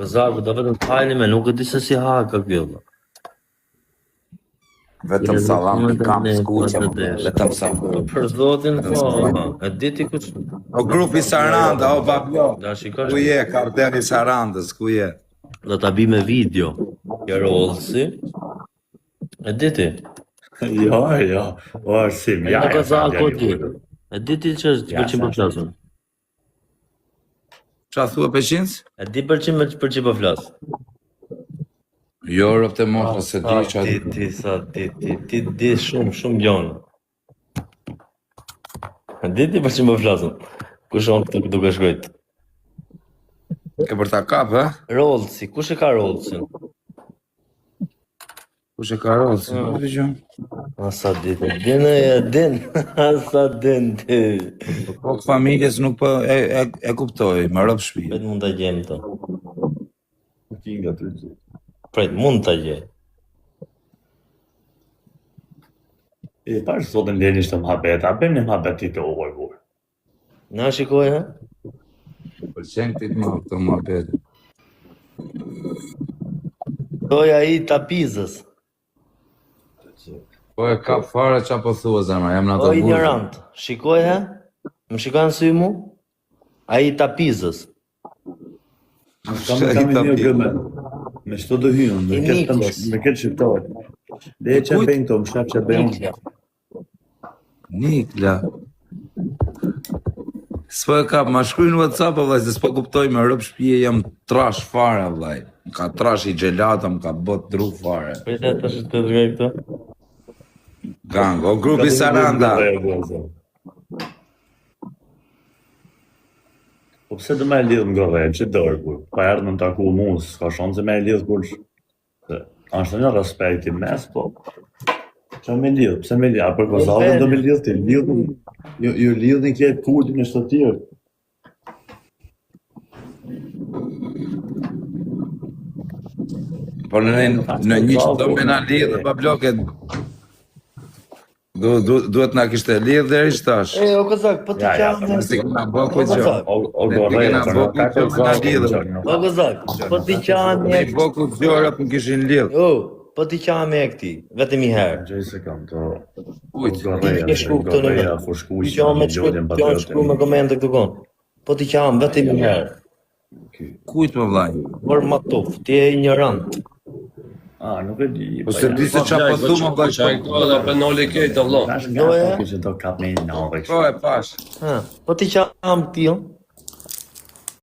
Zaku, do vetëm falni me, nuk e di se si ha ka kjo. Vetëm sallam pikam skuqe më bërë, vetëm sallam. Për zotin, po, e diti ku që... O grupi Saranda, o babjo, Da shikosh, ku je, karderi Sarandës, ku je? do ta bi me video. Kjo rollësi. E diti? Jo, o arsim, ja. Ka Zaku di. E diti që është për çim po flasun? Qa thua peqinës? E di për çim po flas? Jo, rëpte mosha se di që... Ti di shumë gjona. E diti për çim po flasun? Kush on këtu duke shkruajt? E për ta kap, ha? Rollësi, kush e ka rollësin? Kush e ka rollë, si nuk të gjënë? Asa din, asa din ti. Po familjes nuk po e kuptoj, më rëpë shpi. Pret mund t'a gjem të. Kinga të gjithë. Pret mund t'a gjem. E parë sotën Leni ishte mhabet, a bëjmë një mhabet ti të uvoj burë. Na shikoj, ha? Pëlqen ti të më të më bete. Doja i tapizës. Po e kap fare qa po thua zemra, jam në O ato burë. ignorant, shikoj, ha? Më shikon sy mu? A i tapizës. Kam një gëmë. Me shto do hynë, me këtë shqiptarë. Dhe e që bëjnë to, më shkap që bëjnë. Nikla. S'po e kap, ma shkruj në WhatsApp, vllaj, se s'po kuptoj me rëp shpije, jam trash fare, vllaj. Më ka trash i gjelata, më ka bot dru fare. Prete të shtë të drejtë këto? Gang, o grupi Saranda. Po pse do me e lidhë nga dhe, që dorë, kur? Pa erdhë në taku mu, s'ka shonë se me e lidhë, kur është një respekti mes, po. Qa me lidhë, pse me lidhë? A për Kozallën do me lidhë ti, ju lidhë një kjetë Kurtin e shtatirë. Po në një që do me na lidhë, pa bloket. Duhet na kishte lidhë deri shtash. E, o Kozak, po t'i qanë... Si këna bo këtë gjë. O gorrej, O Kozak, po t'i qanë Me i bo këtë gjë, më kishin lidhë. Jo, po t'i qanë me e këti, vetëm i herë. Gjej se kam të... Kujtë. Ti ke shku këtë në vetë. Ti qanë me shku me komente këtë konë. Po t'i qanë vetëm i herë. Kujtë më vlaj. Por ma tuf, ti e ignorant. A, nuk e di... Po se di se qa po thu më vlaj. Qajko dhe për noli kejtë, vlo. Tash nga të që do kap me i nove. Po e pash. Po t'i qanë t'il.